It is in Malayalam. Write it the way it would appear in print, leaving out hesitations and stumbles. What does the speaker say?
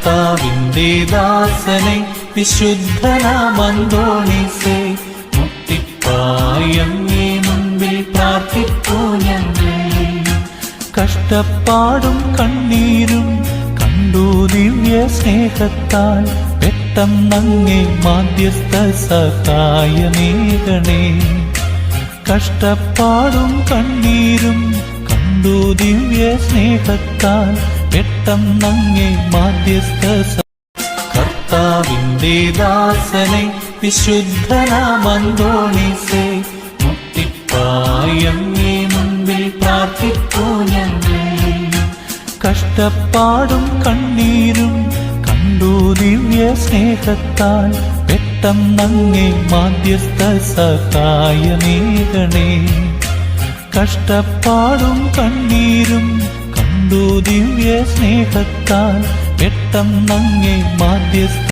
കർത്താവിന്റെ ദാസനെ വിശുദ്ധനാമന്തോണീസേ, മുട്ടിപ്പായങ്ങേ മുൻപിൽ പ്രാർത്ഥിപ്പൂ ഞങ്ങൾ. കഷ്ടപ്പാടും കണ്ണീരും കണ്ടു ദിവ്യ സ്നേഹത്താൽ, പെട്ടെന്നങ്ങേ മാധ്യസ്ഥ സഹായമേകണേ. കഷ്ടപ്പാടും കണ്ണീരും കണ്ടു ദിവ്യ സ്നേഹത്താൽ, പെട്ടെന്നങ്ങേ മാധ്യസ്ഥ. കർത്താവിന്റെ ദാസനെ വിശുദ്ധനാമന്തോണീസേ, മുട്ടിപ്പായങ്ങേ മുൻപിൽ പ്രാർത്ഥിപ്പൂ ഞങ്ങൾ. കഷ്ടപ്പാടും കണ്ണീരും കണ്ടു ദിവ്യ സ്നേഹത്താൽ, പെട്ടെന്നങ്ങേ മാധ്യസ്ഥ സഹായമേകണേ. കഷ്ടപ്പാടും കണ്ണീരും കണ്ടു ദിവ്യ സ്നേഹത്താൽ, പെട്ടെന്നങ്ങേ മാധ്യസ്ഥ.